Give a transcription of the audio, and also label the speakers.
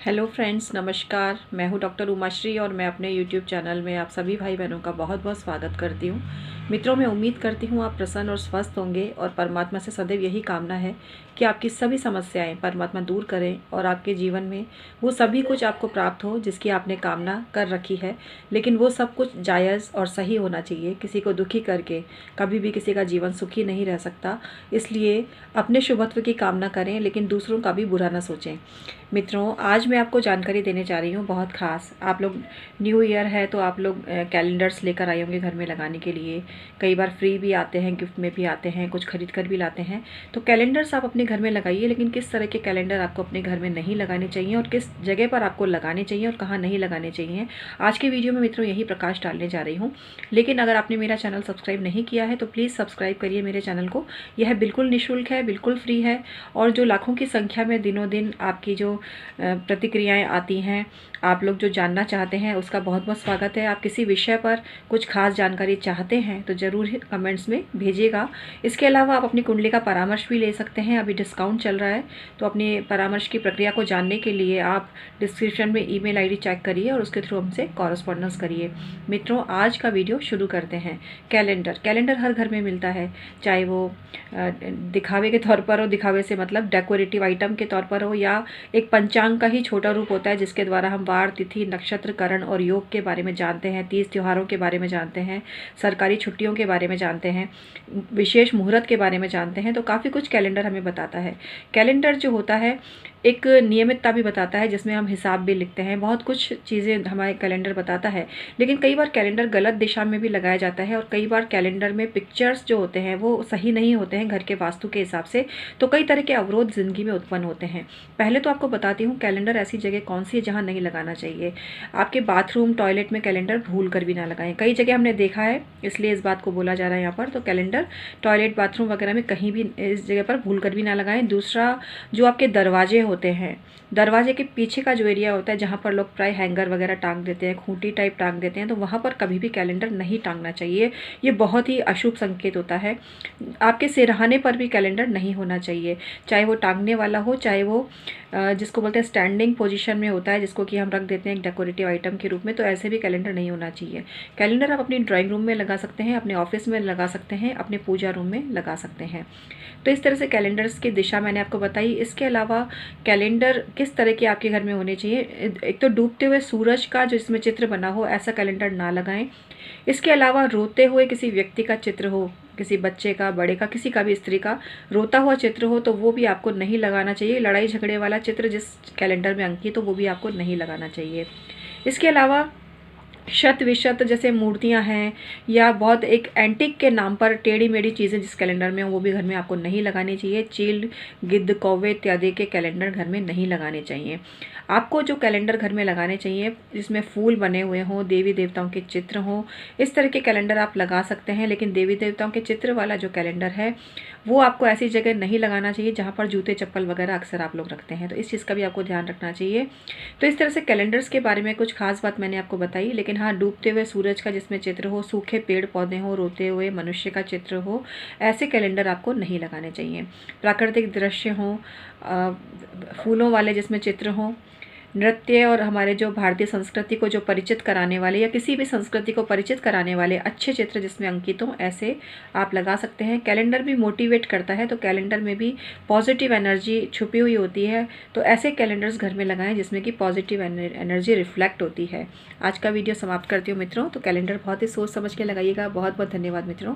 Speaker 1: Hello friends, नमस्कार। मैं हूं डॉक्टर उमाश्री और मैं अपने यूट्यूब चैनल में आप सभी भाई बहनों का बहुत बहुत स्वागत करती हूं। मित्रों, मैं उम्मीद करती हूं आप प्रसन्न और स्वस्थ होंगे और परमात्मा से सदैव यही कामना है कि आपकी सभी समस्याएं परमात्मा दूर करें और आपके जीवन में वो सभी कुछ आपको प्राप्त हो जिसकी आपने कामना कर रखी है। लेकिन वो सब कुछ जायज़ और सही होना चाहिए। किसी को दुखी करके कभी भी किसी का जीवन सुखी नहीं रह सकता। इसलिए अपने शुभत्व की कामना करें लेकिन दूसरों का भी बुरा ना सोचें। मित्रों, आज मैं आपको जानकारी देने जा रही हूँ बहुत ख़ास। आप लोग न्यू ईयर है तो आप लोग कैलेंडर्स लेकर आए होंगे घर में लगाने के लिए। कई बार फ्री भी आते हैं, गिफ्ट में भी आते हैं, कुछ खरीद कर भी लाते हैं। तो कैलेंडर्स आप अपने घर में लगाइए, लेकिन किस तरह के कैलेंडर आपको अपने घर में नहीं लगाने चाहिए और किस जगह पर आपको लगाने चाहिए और कहाँ नहीं लगाने चाहिए, आज की वीडियो में मित्रों यही प्रकाश डालने जा रही हूँ। लेकिन अगर आपने मेरा चैनल सब्सक्राइब नहीं किया है तो प्लीज़ सब्सक्राइब करिए मेरे चैनल को। यह बिल्कुल निःशुल्क है, बिल्कुल फ्री है। और जो लाखों की संख्या में दिनों दिन आपकी जो प्रतिक्रियाएं आती हैं, आप लोग जो जानना चाहते हैं, उसका बहुत बहुत स्वागत है। आप किसी विषय पर कुछ खास जानकारी चाहते हैं तो ज़रूर ही कमेंट्स में भेजिएगा। इसके अलावा आप अपनी कुंडली का परामर्श भी ले सकते हैं। अभी डिस्काउंट चल रहा है, तो अपने परामर्श की प्रक्रिया को जानने के लिए आप डिस्क्रिप्शन में ईमेल आईडी चेक करिए और उसके थ्रू हमसे कॉरेस्पॉन्डेंस करिए। मित्रों, आज का वीडियो शुरू करते हैं। कैलेंडर हर घर में मिलता है, चाहे वो दिखावे के तौर पर हो, दिखावे से मतलब डेकोरेटिव आइटम के तौर पर हो, या एक पंचांग का ही छोटा रूप होता है जिसके द्वारा हम वार, तिथि, नक्षत्र, करण और योग के बारे में जानते हैं, तीज त्योहारों के बारे में जानते हैं, सरकारी छुट्टियों के बारे में जानते हैं, विशेष मुहूर्त के बारे में जानते हैं। तो काफ़ी कुछ कैलेंडर हमें बताता है। कैलेंडर जो होता है एक नियमितता भी बताता है, जिसमें हम हिसाब भी लिखते हैं। बहुत कुछ चीज़ें हमारे कैलेंडर बताता है। लेकिन कई बार कैलेंडर गलत दिशा में भी लगाया जाता है और कई बार कैलेंडर में पिक्चर्स जो होते हैं वो सही नहीं होते हैं घर के वास्तु के हिसाब से। तो कई तरह के अवरोध ज़िंदगी में उत्पन्न होते हैं। पहले तो आपको बताती हूँ कैलेंडर ऐसी जगह कौन सी है जहाँ नहीं लगाना चाहिए। आपके बाथरूम, टॉयलेट में कैलेंडर भूल कर भी ना लगाएं। कई जगह हमने देखा है, इसलिए इस बात को बोला जा रहा है यहाँ पर। तो कैलेंडर टॉयलेट, बाथरूम वगैरह में कहीं भी इस जगह पर भूल कर भी ना लगाएं। दूसरा, जो आपके दरवाजे होते हैं, दरवाजे के पीछे का जो एरिया होता है जहाँ पर लोग प्राय हैंगर वगैरह टांग देते हैं, खूंटी टाइप टांग देते हैं, तो वहाँ पर कभी भी कैलेंडर नहीं टांगना चाहिए। ये बहुत ही अशुभ संकेत होता है। आपके सिरहाने पर भी कैलेंडर नहीं होना चाहिए, चाहे वो टांगने वाला हो, चाहे वो जिसको बोलते हैं स्टैंडिंग पोजीशन में होता है, जिसको कि हम रख देते हैं एक डेकोरेटिव आइटम के रूप में। तो ऐसे भी कैलेंडर नहीं होना चाहिए। कैलेंडर आप अपनी ड्राइंग रूम में लगा सकते हैं, अपने ऑफिस में लगा सकते हैं, अपने पूजा रूम में लगा सकते हैं। तो इस तरह से कैलेंडर्स की दिशा मैंने आपको बताई। इसके अलावा कैलेंडर किस तरह के आपके घर में होने चाहिए, एक तो डूबते हुए सूरज का जो इसमें चित्र बना हो ऐसा कैलेंडर ना लगाएं। इसके अलावा रोते हुए किसी व्यक्ति का चित्र हो, किसी बच्चे का, बड़े का, किसी का भी, स्त्री का रोता हुआ चित्र हो, तो वो भी आपको नहीं लगाना चाहिए। लड़ाई झगड़े वाला चित्र जिस कैलेंडर में अंकित हो वो भी आपको नहीं लगाना चाहिए। इसके अलावा शत विशत जैसे मूर्तियां हैं या बहुत एक एंटिक के नाम पर टेढ़ी मेढ़ी चीज़ें जिस कैलेंडर में हो वो भी घर में आपको नहीं लगानी चाहिए। चील, गिद्ध, कौवे इत्यादि के कैलेंडर घर में नहीं लगाने चाहिए। आपको जो कैलेंडर घर में लगाने चाहिए जिसमें फूल बने हुए हों, देवी देवताओं के चित्र हों, इस तरह के कैलेंडर आप लगा सकते हैं। लेकिन देवी देवताओं के चित्र वाला जो कैलेंडर है वो आपको ऐसी जगह नहीं लगाना चाहिए जहाँ पर जूते चप्पल वगैरह अक्सर आप लोग रखते हैं। तो इस चीज़ का भी आपको ध्यान रखना चाहिए। तो इस तरह से कैलेंडर्स के बारे में कुछ खास बात मैंने आपको बताई। लेकिन हाँ, डूबते हुए सूरज का जिसमें चित्र हो, सूखे पेड़ पौधे हो, रोते हुए मनुष्य का चित्र हो, ऐसे कैलेंडर आपको नहीं लगाने चाहिए। प्राकृतिक दृश्य हों, फूलों वाले जिसमें चित्र हों, नृत्य और हमारे जो भारतीय संस्कृति को जो परिचित कराने वाले या किसी भी संस्कृति को परिचित कराने वाले अच्छे चित्र जिसमें अंकित हों, ऐसे आप लगा सकते हैं। कैलेंडर भी मोटिवेट करता है, तो कैलेंडर में भी पॉजिटिव एनर्जी छुपी हुई होती है। तो ऐसे कैलेंडर्स घर में लगाएं जिसमें कि पॉजिटिव एनर्जी रिफ्लेक्ट होती है। आज का वीडियो समाप्त करती हूँ मित्रों। तो कैलेंडर बहुत ही सोच समझ के लगाइएगा। बहुत बहुत धन्यवाद मित्रों।